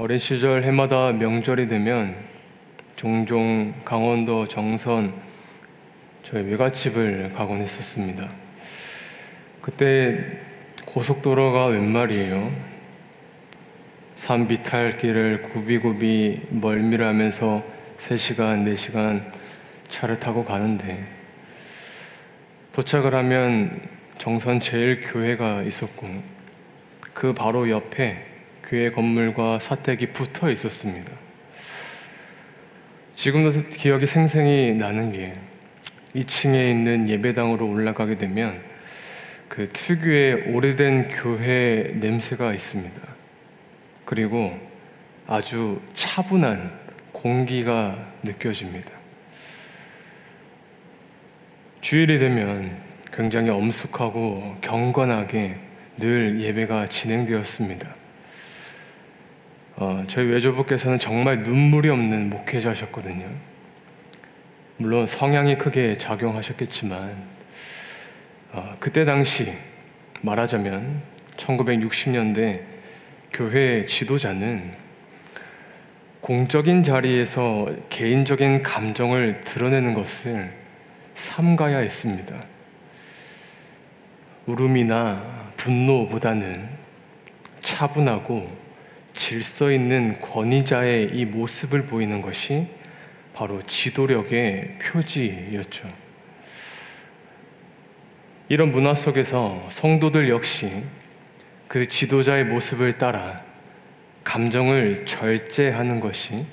어린 시절 해마다 명절이 되면 종종 강원도 정선 저희 외갓집을 가곤 했었습니다. 그때 고속도로가 웬 말이에요. 산비탈길을 굽이굽이 멀미하면서 3시간, 4시간 차를 타고 가는데 도착을 하면 정선 제일교회가 있었고 그 바로 옆에 교회 건물과 사택이 붙어 있었습니다. 지금도 기억이 생생히 나는 게 2층에 있는 예배당으로 올라가게 되면 그 특유의 오래된 교회 냄새가 있습니다. 그리고 아주 차분한 공기가 느껴집니다. 주일이 되면 굉장히 엄숙하고 경건하게 늘 예배가 진행되었습니다. 저희 외조부께서는 정말 눈물이 없는 목회자셨거든요. 물론 성향이 크게 작용하셨겠지만 그때 당시 말하자면 1960년대 교회 지도자는 공적인 자리에서 개인적인 감정을 드러내는 것을 삼가야 했습니다. 울음이나 분노보다는 차분하고 질서 있는 권위자의 이 모습을 보이는 것이 바로 지도력의 표지였죠. 이런 문화 속에서 성도들 역시 그 지도자의 모습을 따라 감정을 절제하는 것이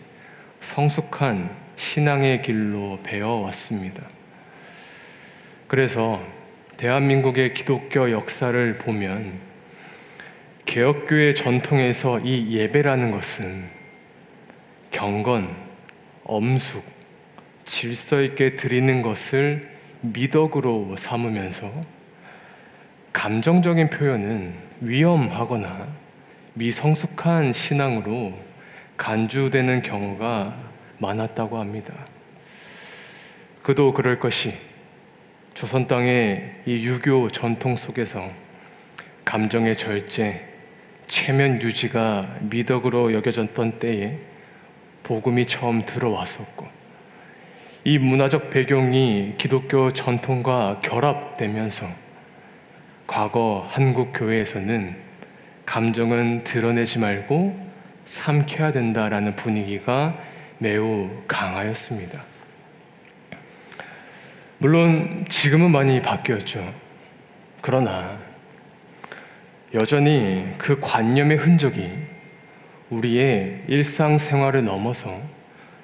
성숙한 신앙의 길로 배워왔습니다. 그래서 대한민국의 기독교 역사를 보면 개혁교회 전통에서 이 예배라는 것은 경건, 엄숙, 질서 있게 드리는 것을 미덕으로 삼으면서 감정적인 표현은 위험하거나 미성숙한 신앙으로 간주되는 경우가 많았다고 합니다. 그도 그럴 것이 조선 땅의 이 유교 전통 속에서 감정의 절제, 체면 유지가 미덕으로 여겨졌던 때에 복음이 처음 들어왔었고 이 문화적 배경이 기독교 전통과 결합되면서 과거 한국 교회에서는 감정은 드러내지 말고 삼켜야 된다라는 분위기가 매우 강하였습니다. 물론 지금은 많이 바뀌었죠. 그러나 여전히 그 관념의 흔적이 우리의 일상생활을 넘어서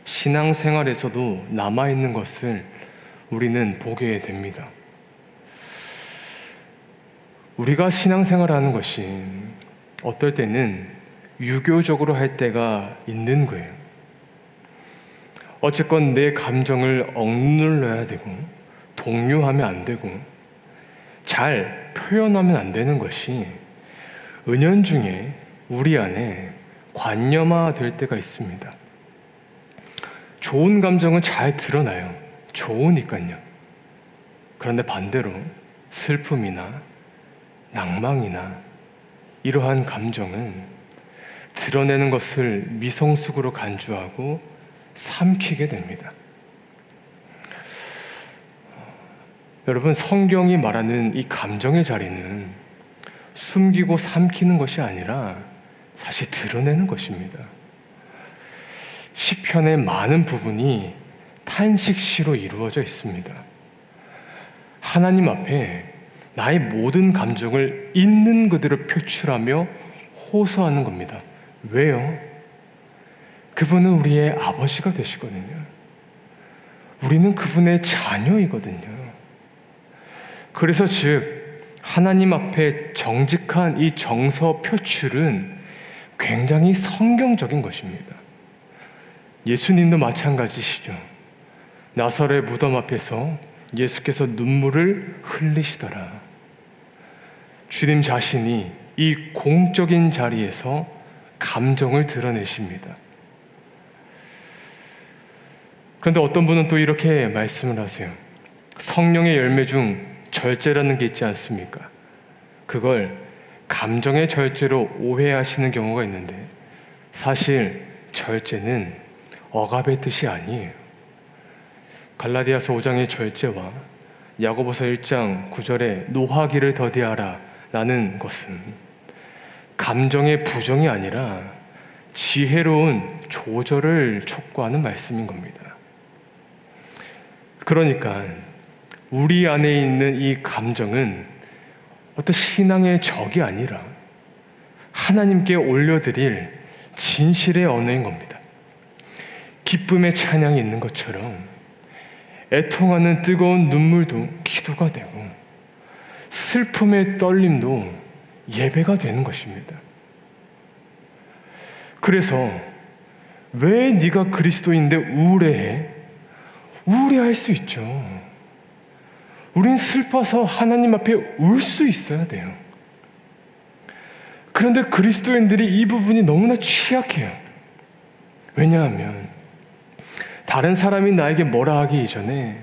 신앙생활에서도 남아있는 것을 우리는 보게 됩니다. 우리가 신앙생활을 하는 것이 어떨 때는 유교적으로 할 때가 있는 거예요. 어쨌건 내 감정을 억눌러야 되고 동요하면 안 되고 잘 표현하면 안 되는 것이 은연중에 우리 안에 관념화될 때가 있습니다. 좋은 감정은 잘 드러나요. 좋으니까요. 그런데 반대로 슬픔이나 낭망이나 이러한 감정은 드러내는 것을 미성숙으로 간주하고 삼키게 됩니다. 여러분, 성경이 말하는 이 감정의 자리는 숨기고 삼키는 것이 아니라 사실 드러내는 것입니다. 시편의 많은 부분이 탄식시로 이루어져 있습니다. 하나님 앞에 나의 모든 감정을 있는 그대로 표출하며 호소하는 겁니다. 왜요? 그분은 우리의 아버지가 되시거든요. 우리는 그분의 자녀이거든요. 그래서 즉 하나님 앞에 정직한 이 정서 표출은 굉장히 성경적인 것입니다. 예수님도 마찬가지시죠. 나사렛 무덤 앞에서 예수께서 눈물을 흘리시더라. 주님 자신이 이 공적인 자리에서 감정을 드러내십니다. 그런데 어떤 분은 또 이렇게 말씀을 하세요. 성령의 열매 중 절제라는 게 있지 않습니까? 그걸 감정의 절제로 오해하시는 경우가 있는데 사실 절제는 억압의 뜻이 아니에요. 갈라디아서 5장의 절제와 야고보서 1장 9절에 노하기를 더디하라 라는 것은 감정의 부정이 아니라 지혜로운 조절을 촉구하는 말씀인 겁니다. 그러니까 우리 안에 있는 이 감정은 어떤 신앙의 적이 아니라 하나님께 올려드릴 진실의 언어인 겁니다. 기쁨의 찬양이 있는 것처럼 애통하는 뜨거운 눈물도 기도가 되고 슬픔의 떨림도 예배가 되는 것입니다. 그래서 왜 네가 그리스도인데 우울해해? 우울해할 수 있죠. 우린 슬퍼서 하나님 앞에 울 수 있어야 돼요. 그런데 그리스도인들이 이 부분이 너무나 취약해요. 왜냐하면 다른 사람이 나에게 뭐라 하기 이전에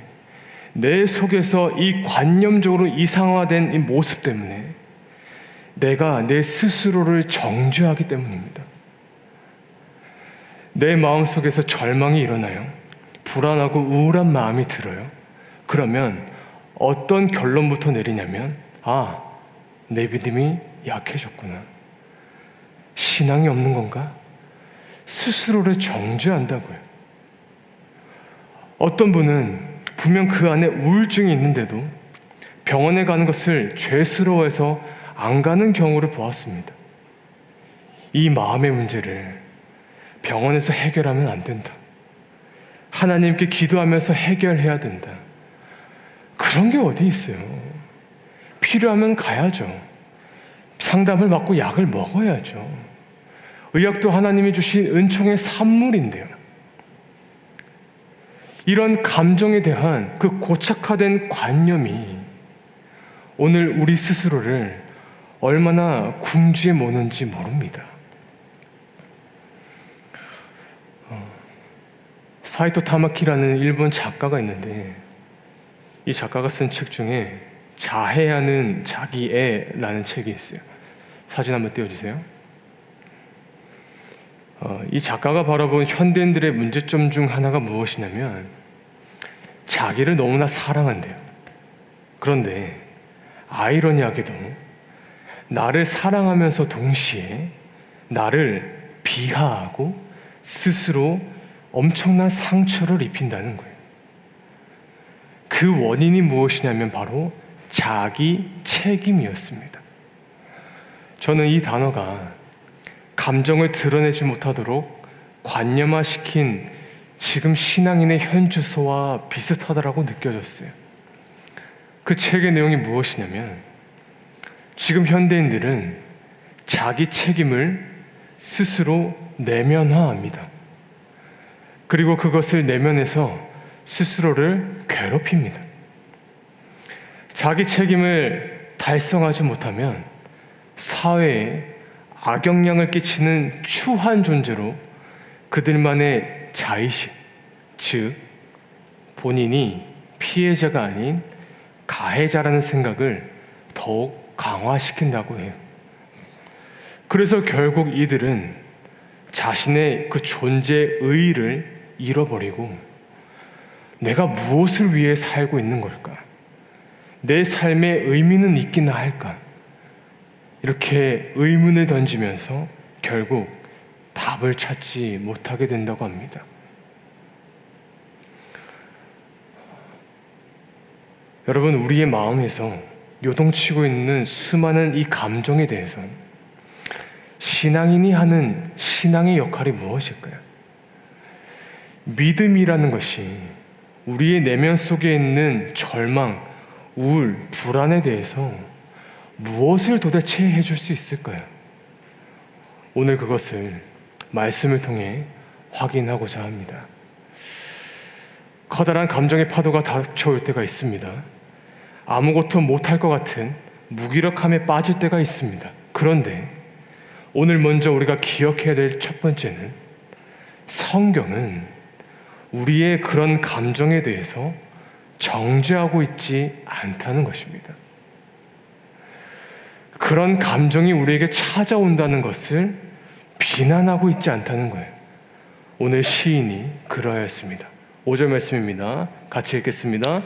내 속에서 이 관념적으로 이상화된 이 모습 때문에 내가 내 스스로를 정죄하기 때문입니다. 내 마음속에서 절망이 일어나요. 불안하고 우울한 마음이 들어요. 그러면 어떤 결론부터 내리냐면 내 믿음이 약해졌구나. 신앙이 없는 건가? 스스로를 정죄한다고요. 어떤 분은 분명 그 안에 우울증이 있는데도 병원에 가는 것을 죄스러워해서 안 가는 경우를 보았습니다. 이 마음의 문제를 병원에서 해결하면 안 된다. 하나님께 기도하면서 해결해야 된다. 그런 게 어디 있어요. 필요하면 가야죠. 상담을 받고 약을 먹어야죠. 의학도 하나님이 주신 은총의 산물인데요. 이런 감정에 대한 그 고착화된 관념이 오늘 우리 스스로를 얼마나 궁지에 모는지 모릅니다. 사이토 타마키라는 일본 작가가 있는데 이 작가가 쓴 책 중에 자해하는 자기애라는 책이 있어요. 사진 한번 띄워주세요. 이 작가가 바라본 현대인들의 문제점 중 하나가 무엇이냐면 자기를 너무나 사랑한대요. 그런데 아이러니하게도 나를 사랑하면서 동시에 나를 비하하고 스스로 엄청난 상처를 입힌다는 거예요. 그 원인이 무엇이냐면 바로 자기 책임이었습니다. 저는 이 단어가 감정을 드러내지 못하도록 관념화시킨 지금 신앙인의 현주소와 비슷하다라고 느껴졌어요. 그 책의 내용이 무엇이냐면 지금 현대인들은 자기 책임을 스스로 내면화합니다. 그리고 그것을 내면해서 스스로를 괴롭힙니다. 자기 책임을 달성하지 못하면 사회에 악영향을 끼치는 추한 존재로 그들만의 자의식, 즉 본인이 피해자가 아닌 가해자라는 생각을 더욱 강화시킨다고 해요. 그래서 결국 이들은 자신의 그 존재의 의의를 잃어버리고 내가 무엇을 위해 살고 있는 걸까? 내 삶의 의미는 있기나 할까? 이렇게 의문을 던지면서 결국 답을 찾지 못하게 된다고 합니다. 여러분, 우리의 마음에서 요동치고 있는 수많은 이 감정에 대해서 신앙인이 하는 신앙의 역할이 무엇일까요? 믿음이라는 것이 우리의 내면 속에 있는 절망, 우울, 불안에 대해서 무엇을 도대체 해줄 수 있을까요? 오늘 그것을 말씀을 통해 확인하고자 합니다. 커다란 감정의 파도가 닥쳐올 때가 있습니다. 아무것도 못할 것 같은 무기력함에 빠질 때가 있습니다. 그런데 오늘 먼저 우리가 기억해야 될 첫 번째는 성경은 우리의 그런 감정에 대해서 정죄하고 있지 않다는 것입니다. 그런 감정이 우리에게 찾아온다는 것을 비난하고 있지 않다는 거예요. 오늘 시인이 그러하였습니다. 5절 말씀입니다. 같이 읽겠습니다.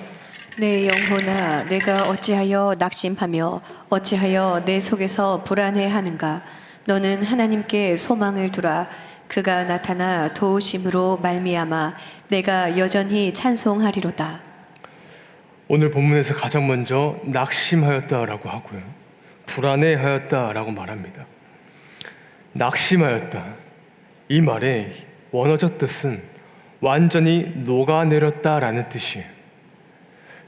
내 영혼아, 내가 어찌하여 낙심하며 어찌하여 내 속에서 불안해하는가? 너는 하나님께 소망을 두라. 그가 나타나 도우심으로 말미암아 내가 여전히 찬송하리로다. 오늘 본문에서 가장 먼저 낙심하였다라고 하고요. 불안해하였다라고 말합니다. 낙심하였다. 이 말의 원어적 뜻은 완전히 녹아내렸다라는 뜻이에요.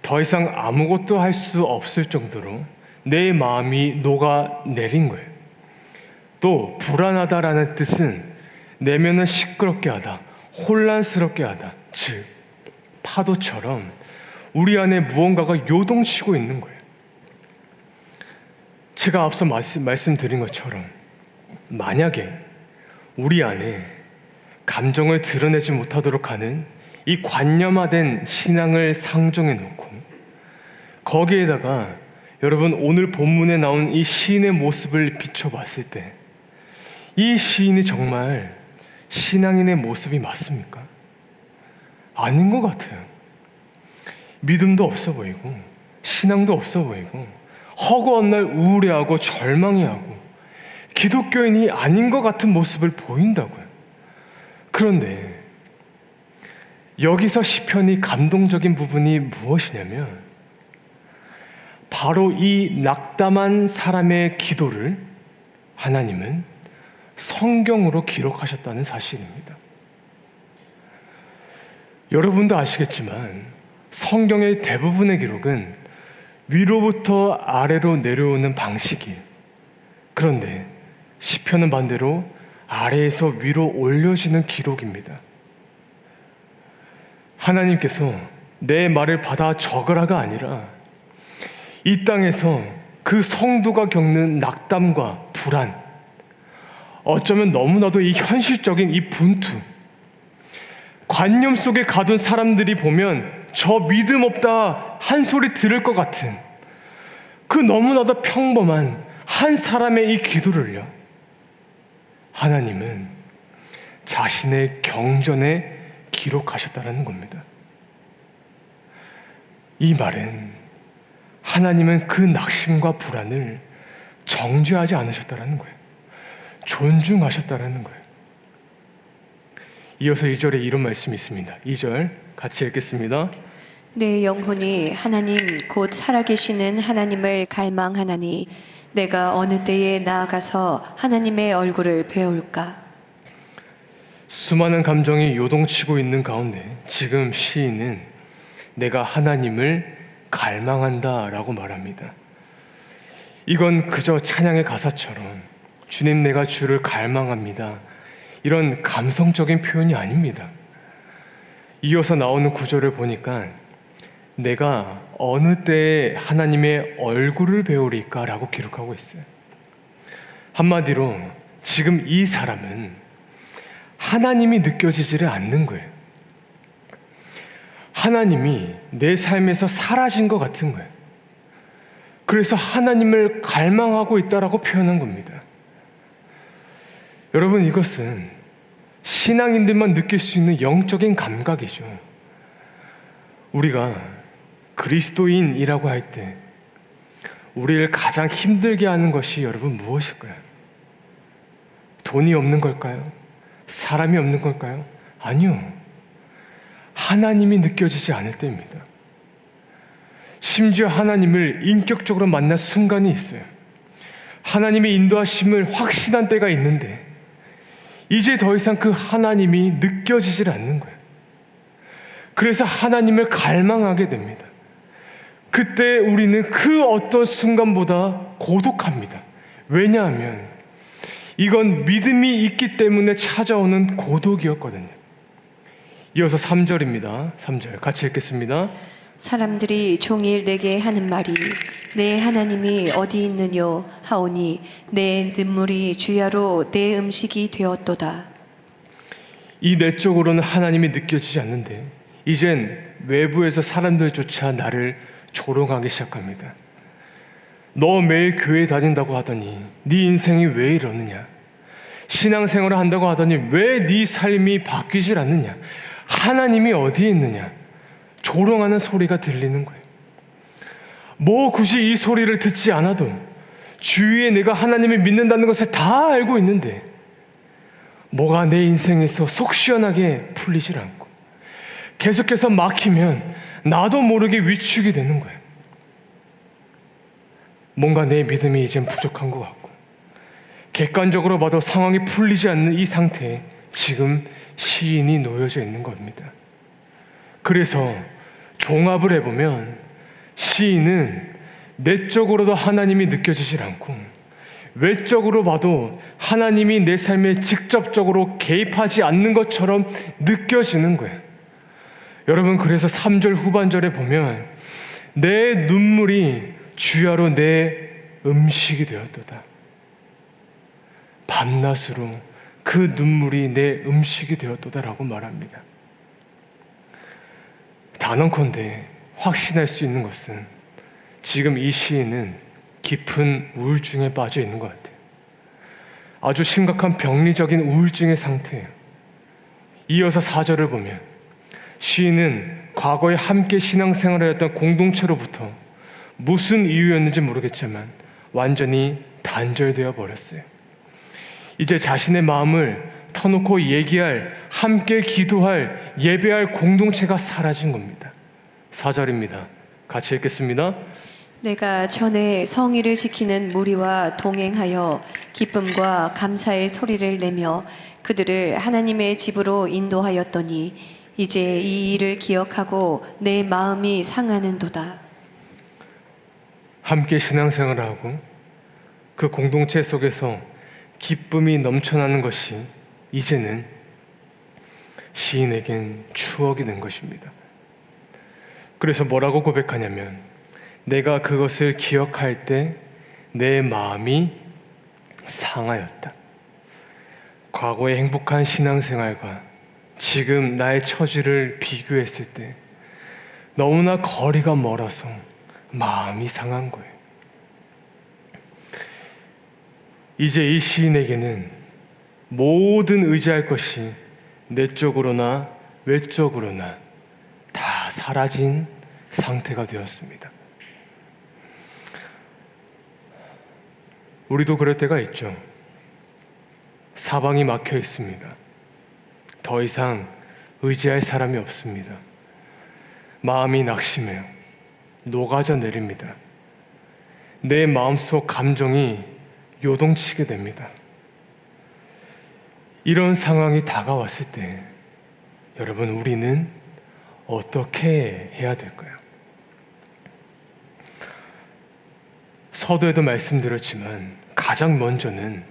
더 이상 아무것도 할 수 없을 정도로 내 마음이 녹아내린 거예요. 또 불안하다라는 뜻은 내면을 시끄럽게 하다, 혼란스럽게 하다. 즉 파도처럼 우리 안에 무언가가 요동치고 있는 거예요. 제가 앞서 말씀드린 것처럼 만약에 우리 안에 감정을 드러내지 못하도록 하는 이 관념화된 신앙을 상정해 놓고 거기에다가 여러분 오늘 본문에 나온 이 시인의 모습을 비춰봤을 때 이 시인이 정말 신앙인의 모습이 맞습니까? 아닌 것 같아요. 믿음도 없어 보이고 신앙도 없어 보이고 허구한 날 우울해하고 절망해하고 기독교인이 아닌 것 같은 모습을 보인다고요. 그런데 여기서 시편이 감동적인 부분이 무엇이냐면 바로 이 낙담한 사람의 기도를 하나님은 성경으로 기록하셨다는 사실입니다. 여러분도 아시겠지만 성경의 대부분의 기록은 위로부터 아래로 내려오는 방식이에요. 그런데 시편은 반대로 아래에서 위로 올려지는 기록입니다. 하나님께서 내 말을 받아 적으라가 아니라 이 땅에서 그 성도가 겪는 낙담과 불안, 어쩌면 너무나도 이 현실적인 이 분투, 관념 속에 가둔 사람들이 보면 저 믿음 없다 한 소리 들을 것 같은 그 너무나도 평범한 한 사람의 이 기도를요, 하나님은 자신의 경전에 기록하셨다는 겁니다. 이 말은 하나님은 그 낙심과 불안을 정죄하지 않으셨다는 거예요. 존중하셨다는 거예요. 이어서 2절에 이런 말씀이 있습니다. 2절 같이 읽겠습니다. 내 영혼이 하나님 곧 살아계시는 하나님을 갈망하나니 내가 어느 때에 나아가서 하나님의 얼굴을 배울까? 수많은 감정이 요동치고 있는 가운데 지금 시인은 내가 하나님을 갈망한다 라고 말합니다. 이건 그저 찬양의 가사처럼 주님 내가 주를 갈망합니다, 이런 감성적인 표현이 아닙니다. 이어서 나오는 구절을 보니까 내가 어느 때에 하나님의 얼굴을 배우리까 라고 기록하고 있어요. 한마디로 지금 이 사람은 하나님이 느껴지지를 않는 거예요. 하나님이 내 삶에서 사라진 것 같은 거예요. 그래서 하나님을 갈망하고 있다라고 표현한 겁니다. 여러분, 이것은 신앙인들만 느낄 수 있는 영적인 감각이죠. 우리가 그리스도인이라고 할 때 우리를 가장 힘들게 하는 것이 여러분 무엇일까요? 돈이 없는 걸까요? 사람이 없는 걸까요? 아니요. 하나님이 느껴지지 않을 때입니다. 심지어 하나님을 인격적으로 만날 순간이 있어요. 하나님의 인도하심을 확신한 때가 있는데 이제 더 이상 그 하나님이 느껴지질 않는 거예요. 그래서 하나님을 갈망하게 됩니다. 그때 우리는 그 어떤 순간보다 고독합니다. 왜냐하면 이건 믿음이 있기 때문에 찾아오는 고독이었거든요. 이어서 3절입니다. 3절 같이 읽겠습니다. 사람들이 종일 내게 하는 말이 내 하나님이 어디 있느뇨 하오니 내 눈물이 주야로 내 음식이 되었도다. 이 내적으로는 하나님이 느껴지지 않는데 이젠 외부에서 사람들조차 나를 조롱하기 시작합니다. 너 매일 교회 다닌다고 하더니 네 인생이 왜 이러느냐? 신앙생활을 한다고 하더니 왜 네 삶이 바뀌질 않느냐? 하나님이 어디에 있느냐? 조롱하는 소리가 들리는 거예요. 뭐 굳이 이 소리를 듣지 않아도 주위에 내가 하나님을 믿는다는 것을 다 알고 있는데 뭐가 내 인생에서 속 시원하게 풀리질 않고 계속해서 막히면 나도 모르게 위축이 되는 거예요. 뭔가 내 믿음이 이젠 부족한 것 같고 객관적으로 봐도 상황이 풀리지 않는 이 상태에 지금 시인이 놓여져 있는 겁니다. 그래서 종합을 해보면 시인은 내적으로도 하나님이 느껴지질 않고 외적으로 봐도 하나님이 내 삶에 직접적으로 개입하지 않는 것처럼 느껴지는 거예요. 여러분, 그래서 3절 후반절에 보면 내 눈물이 주야로 내 음식이 되었도다. 밤낮으로 그 눈물이 내 음식이 되었도다라고 말합니다. 단언컨대 확신할 수 있는 것은 지금 이 시인은 깊은 우울증에 빠져 있는 것 같아요. 아주 심각한 병리적인 우울증의 상태예요. 이어서 4절을 보면 시인은 과거에 함께 신앙생활을 했던 공동체로부터 무슨 이유였는지 모르겠지만 완전히 단절되어 버렸어요. 이제 자신의 마음을 터놓고 얘기할, 함께 기도할, 예배할 공동체가 사라진 겁니다. 4절입니다. 같이 읽겠습니다. 내가 전에 성의를 지키는 무리와 동행하여 기쁨과 감사의 소리를 내며 그들을 하나님의 집으로 인도하였더니 이제 이 일을 기억하고 내 마음이 상하는도다. 함께 신앙생활을 하고 그 공동체 속에서 기쁨이 넘쳐나는 것이 이제는 시인에겐 추억이 된 것입니다. 그래서 뭐라고 고백하냐면 내가 그것을 기억할 때 내 마음이 상하였다. 과거의 행복한 신앙생활과 지금 나의 처지를 비교했을 때 너무나 거리가 멀어서 마음이 상한 거예요. 이제 이 시인에게는 모든 의지할 것이 내적으로나 외적으로나 다 사라진 상태가 되었습니다. 우리도 그럴 때가 있죠. 사방이 막혀 있습니다. 더 이상 의지할 사람이 없습니다. 마음이 낙심해요. 녹아져 내립니다. 내 마음속 감정이 요동치게 됩니다. 이런 상황이 다가왔을 때 여러분, 우리는 어떻게 해야 될까요? 서두에도 말씀드렸지만 가장 먼저는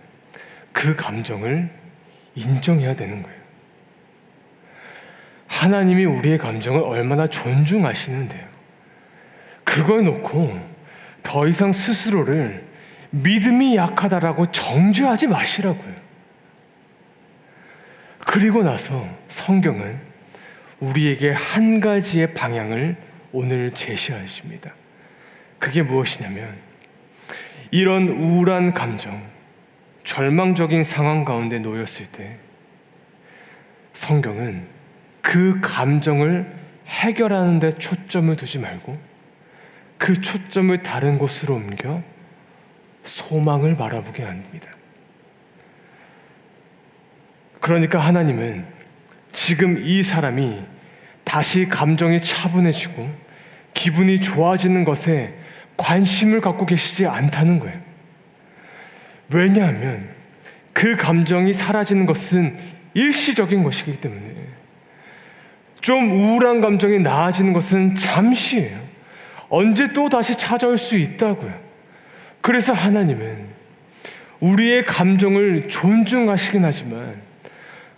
그 감정을 인정해야 되는 거예요. 하나님이 우리의 감정을 얼마나 존중하시는데요. 그걸 놓고 더 이상 스스로를 믿음이 약하다라고 정죄하지 마시라고요. 그리고 나서 성경은 우리에게 한 가지의 방향을 오늘 제시하십니다. 그게 무엇이냐면 이런 우울한 감정, 절망적인 상황 가운데 놓였을 때 성경은 그 감정을 해결하는 데 초점을 두지 말고 그 초점을 다른 곳으로 옮겨 소망을 바라보게 합니다. 그러니까 하나님은 지금 이 사람이 다시 감정이 차분해지고 기분이 좋아지는 것에 관심을 갖고 계시지 않다는 거예요. 왜냐하면 그 감정이 사라지는 것은 일시적인 것이기 때문에 좀 우울한 감정이 나아지는 것은 잠시예요. 언제 또 다시 찾아올 수 있다고요. 그래서 하나님은 우리의 감정을 존중하시긴 하지만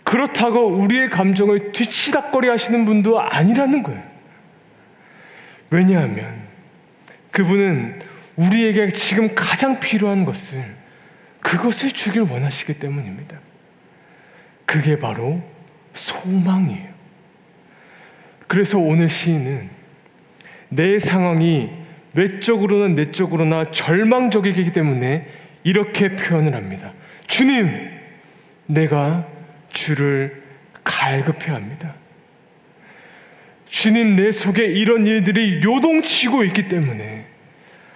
그렇다고 우리의 감정을 뒤치다꺼리 하시는 분도 아니라는 거예요. 왜냐하면 그분은 우리에게 지금 가장 필요한 그것을 주길 원하시기 때문입니다. 그게 바로 소망이에요. 그래서 오늘 시인은 내 상황이 외적으로나 내적으로나 절망적이기 때문에 이렇게 표현을 합니다. 주님, 내가 주를 갈급해야 합니다. 주님, 내 속에 이런 일들이 요동치고 있기 때문에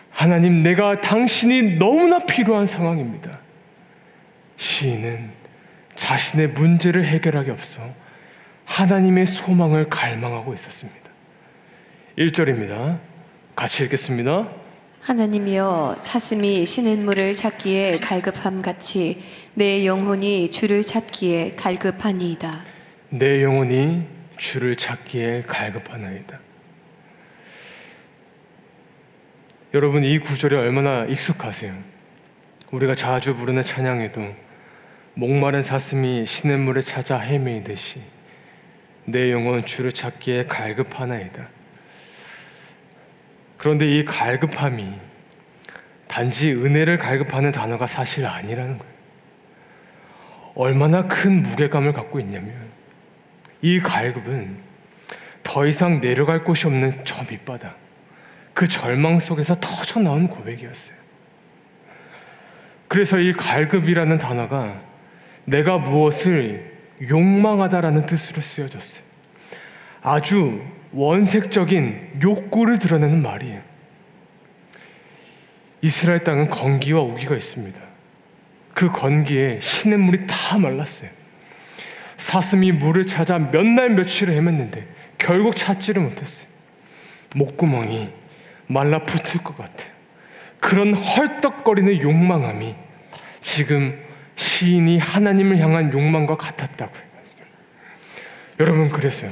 하나님, 내가 당신이 너무나 필요한 상황입니다. 시인은 자신의 문제를 해결하기 앞서 하나님의 소망을 갈망하고 있었습니다. 1절입니다. 같이 읽겠습니다. 하나님이여, 사슴이 시냇물을 찾기에 갈급함 같이 내 영혼이 주를 찾기에 갈급하니이다. 내 영혼이 주를 찾기에 갈급하나이다. 여러분, 이 구절이 얼마나 익숙하세요? 우리가 자주 부르는 찬양에도 목마른 사슴이 시냇물을 찾아 헤매이듯이 내 영혼 주를 찾기에 갈급하나이다. 그런데 이 갈급함이 단지 은혜를 갈급하는 단어가 사실 아니라는 거예요. 얼마나 큰 무게감을 갖고 있냐면, 이 갈급은 더 이상 내려갈 곳이 없는 저 밑바닥, 그 절망 속에서 터져나온 고백이었어요. 그래서 이 갈급이라는 단어가 내가 무엇을 욕망하다라는 뜻으로 쓰여졌어요. 아주 원색적인 욕구를 드러내는 말이에요. 이스라엘 땅은 건기와 우기가 있습니다. 그 건기에 시냇물이 다 말랐어요. 사슴이 물을 찾아 몇 날 며칠을 헤맸는데 결국 찾지를 못했어요. 목구멍이 말라 붙을 것 같아요. 그런 헐떡거리는 욕망함이 지금 시인이 하나님을 향한 욕망과 같았다고요. 여러분, 그래서요,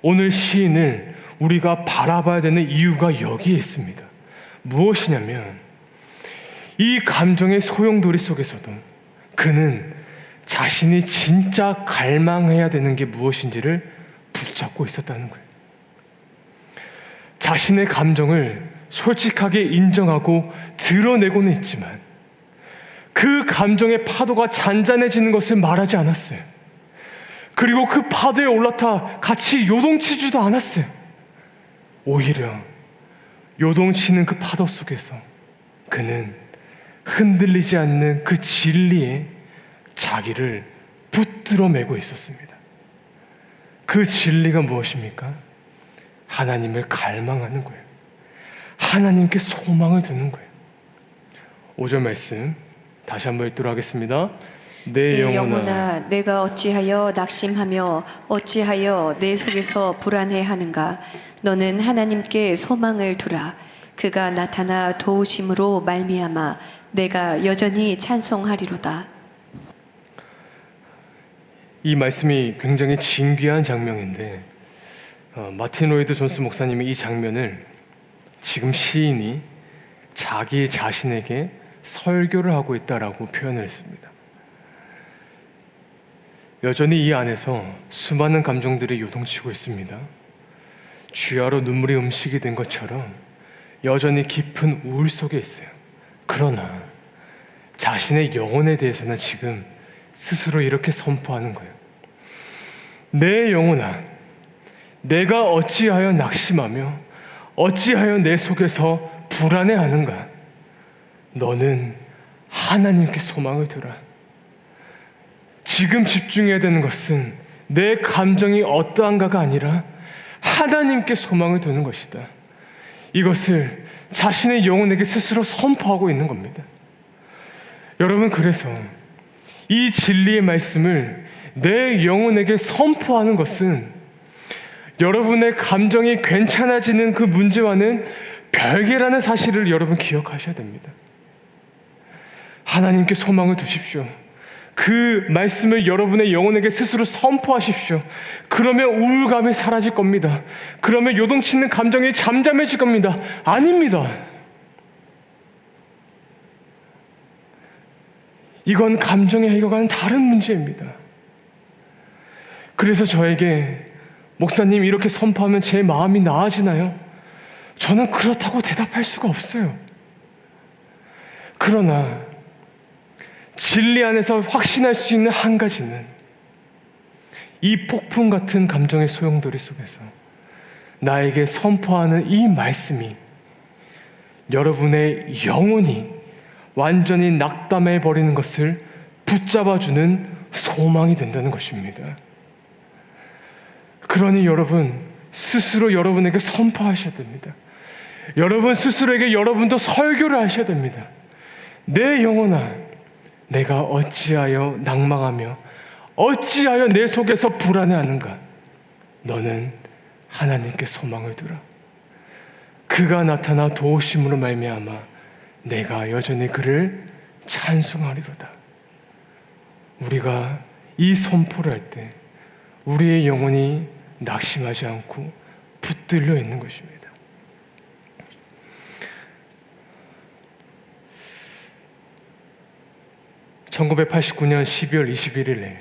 오늘 시인을 우리가 바라봐야 되는 이유가 여기에 있습니다. 무엇이냐면, 이 감정의 소용돌이 속에서도 그는 자신이 진짜 갈망해야 되는 게 무엇인지를 붙잡고 있었다는 거예요. 자신의 감정을 솔직하게 인정하고 드러내고는 있지만 그 감정의 파도가 잔잔해지는 것을 말하지 않았어요. 그리고 그 파도에 올라타 같이 요동치지도 않았어요. 오히려 요동치는 그 파도 속에서 그는 흔들리지 않는 그 진리에 자기를 붙들어 매고 있었습니다. 그 진리가 무엇입니까? 하나님을 갈망하는 거예요. 하나님께 소망을 두는 거예요. 5절 말씀 다시 한번 읽도록 하겠습니다. 내 영혼아, 내가 어찌하여 낙심하며 어찌하여 내 속에서 불안해하는가? 너는 하나님께 소망을 두라. 그가 나타나 도우심으로 말미암아 내가 여전히 찬송하리로다. 이 말씀이 굉장히 진귀한 장면인데 마틴 로이드 존스 목사님이 이 장면을 지금 시인이 자기 자신에게 설교를 하고 있다라고 표현을 했습니다. 여전히 이 안에서 수많은 감정들이 요동치고 있습니다. 주야로 눈물이 음식이 된 것처럼 여전히 깊은 우울 속에 있어요. 그러나 자신의 영혼에 대해서는 지금 스스로 이렇게 선포하는 거예요. 내 영혼아, 내가 어찌하여 낙심하며 어찌하여 내 속에서 불안해하는가? 너는 하나님께 소망을 두라. 지금 집중해야 되는 것은 내 감정이 어떠한가가 아니라 하나님께 소망을 두는 것이다. 이것을 자신의 영혼에게 스스로 선포하고 있는 겁니다. 여러분, 그래서 이 진리의 말씀을 내 영혼에게 선포하는 것은 여러분의 감정이 괜찮아지는 그 문제와는 별개라는 사실을 여러분 기억하셔야 됩니다. 하나님께 소망을 두십시오. 그 말씀을 여러분의 영혼에게 스스로 선포하십시오. 그러면 우울감이 사라질 겁니다. 그러면 요동치는 감정이 잠잠해질 겁니다. 아닙니다. 이건 감정의 해결과는 다른 문제입니다. 그래서 저에게 목사님, 이렇게 선포하면 제 마음이 나아지나요? 저는 그렇다고 대답할 수가 없어요. 그러나 진리 안에서 확신할 수 있는 한 가지는 이 폭풍 같은 감정의 소용돌이 속에서 나에게 선포하는 이 말씀이 여러분의 영혼이 완전히 낙담해 버리는 것을 붙잡아주는 소망이 된다는 것입니다. 그러니 여러분 스스로 여러분에게 선포하셔야 됩니다. 여러분 스스로에게 여러분도 설교를 하셔야 됩니다. 내 영혼아, 내가 어찌하여 낭망하며 어찌하여 내 속에서 불안해하는가? 너는 하나님께 소망을 두라. 그가 나타나 도우심으로 말미암아 내가 여전히 그를 찬송하리로다. 우리가 이 선포를 할 때 우리의 영혼이 낙심하지 않고 붙들려 있는 것입니다. (1989년 12월 21일에)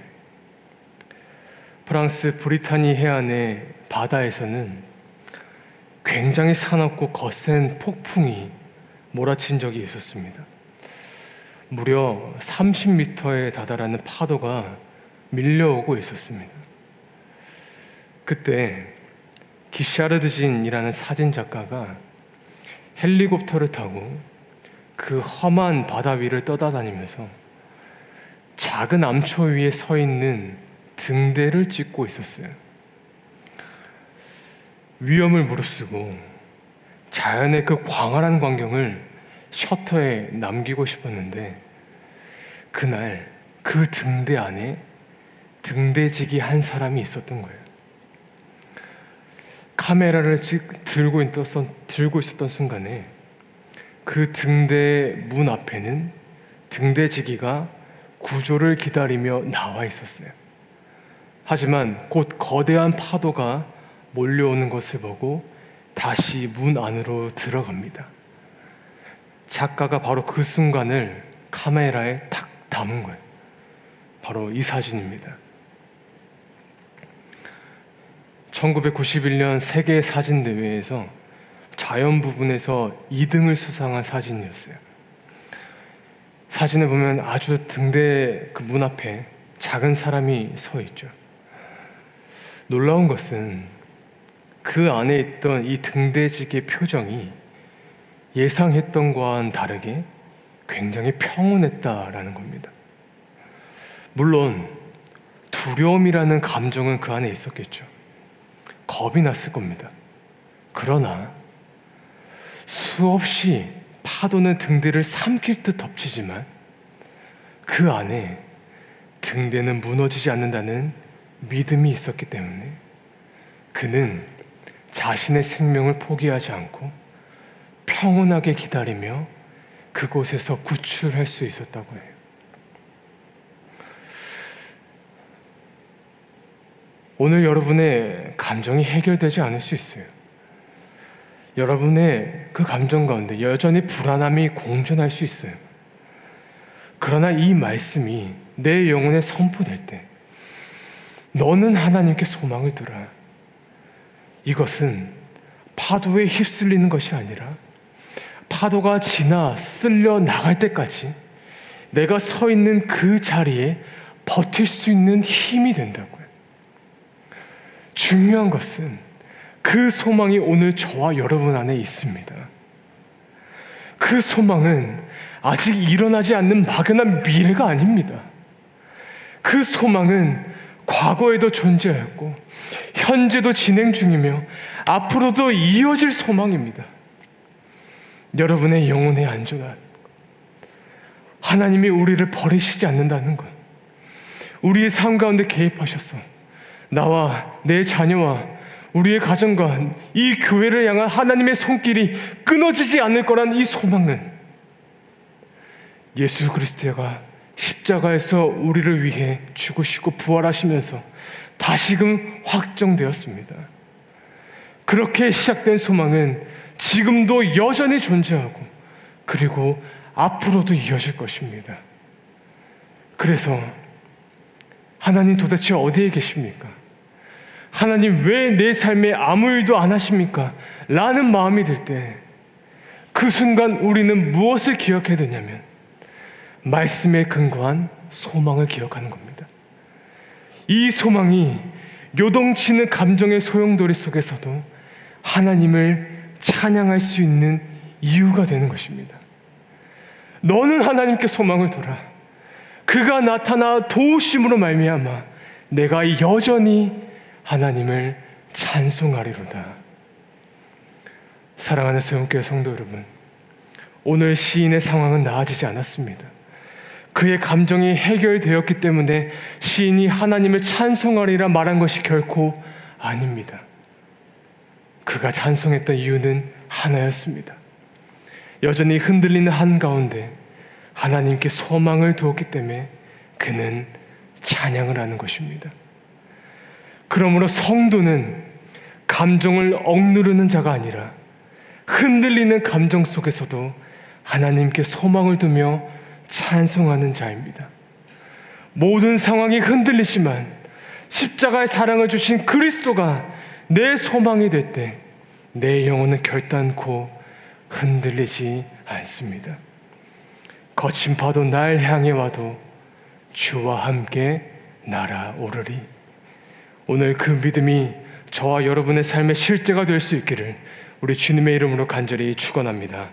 프랑스 브리타니 해안의 바다에서는 굉장히 사납고 거센 폭풍이 몰아친 적이 있었습니다. 무려 30m에 다다르는 파도가 밀려오고 있었습니다. 그때 기샤르드진이라는 사진작가가 헬리콥터를 타고 그 험한 바다 위를 떠다다니면서 작은 암초 위에 서 있는 등대를 찍고 있었어요. 위험을 무릅쓰고 자연의 그 광활한 광경을 셔터에 남기고 싶었는데 그날 그 등대 안에 등대지기 한 사람이 있었던 거예요. 카메라를 들고 있었던 순간에 그 등대 문 앞에는 등대지기가 구조를 기다리며 나와 있었어요. 하지만 곧 거대한 파도가 몰려오는 것을 보고 다시 문 안으로 들어갑니다. 작가가 바로 그 순간을 카메라에 탁 담은 거예요. 바로 이 사진입니다. 1991년 세계 사진대회에서 자연 부분에서 2등을 수상한 사진이었어요. 사진을 보면 아주 등대 그 문 앞에 작은 사람이 서 있죠. 놀라운 것은 그 안에 있던 이 등대지기의 표정이 예상했던 것과는 다르게 굉장히 평온했다라는 겁니다. 물론 두려움이라는 감정은 그 안에 있었겠죠. 겁이 났을 겁니다. 그러나 수없이 파도는 등대를 삼킬 듯 덮치지만 그 안에 등대는 무너지지 않는다는 믿음이 있었기 때문에 그는 자신의 생명을 포기하지 않고 평온하게 기다리며 그곳에서 구출할 수 있었다고 해요. 오늘 여러분의 감정이 해결되지 않을 수 있어요. 여러분의 그 감정 가운데 여전히 불안함이 공존할 수 있어요. 그러나 이 말씀이 내 영혼에 선포될 때 너는 하나님께 소망을 두라. 이것은 파도에 휩쓸리는 것이 아니라 파도가 지나 쓸려 나갈 때까지 내가 서 있는 그 자리에 버틸 수 있는 힘이 된다고요. 중요한 것은 그 소망이 오늘 저와 여러분 안에 있습니다. 그 소망은 아직 일어나지 않는 막연한 미래가 아닙니다. 그 소망은 과거에도 존재하였고 현재도 진행 중이며 앞으로도 이어질 소망입니다. 여러분의 영혼의 안전함, 하나님이 우리를 버리시지 않는다는 것, 우리의 삶 가운데 개입하셔서 나와 내 자녀와 우리의 가정과 이 교회를 향한 하나님의 손길이 끊어지지 않을 거란 이 소망은 예수 그리스도가 십자가에서 우리를 위해 죽으시고 부활하시면서 다시금 확정되었습니다. 그렇게 시작된 소망은 지금도 여전히 존재하고 그리고 앞으로도 이어질 것입니다. 그래서 하나님 도대체 어디에 계십니까? 하나님 왜 내 삶에 아무 일도 안 하십니까? 라는 마음이 들 때 그 순간 우리는 무엇을 기억해야 되냐면 말씀에 근거한 소망을 기억하는 겁니다. 이 소망이 요동치는 감정의 소용돌이 속에서도 하나님을 찬양할 수 있는 이유가 되는 것입니다. 너는 하나님께 소망을 둬라. 그가 나타나 도우심으로 말미암아 내가 여전히 하나님을 찬송하리로다. 사랑하는 소영교회 성도 여러분, 오늘 시인의 상황은 나아지지 않았습니다. 그의 감정이 해결되었기 때문에 시인이 하나님을 찬송하리라 말한 것이 결코 아닙니다. 그가 찬송했던 이유는 하나였습니다. 여전히 흔들리는 한가운데 하나님께 소망을 두었기 때문에 그는 찬양을 하는 것입니다. 그러므로 성도는 감정을 억누르는 자가 아니라 흔들리는 감정 속에서도 하나님께 소망을 두며 찬송하는 자입니다. 모든 상황이 흔들리지만 십자가의 사랑을 주신 그리스도가 내 소망이 될 때 내 영혼은 결단코 흔들리지 않습니다. 거친 파도 날 향해 와도 주와 함께 날아오르리. 오늘 그 믿음이 저와 여러분의 삶의 실제가 될 수 있기를 우리 주님의 이름으로 간절히 축원합니다.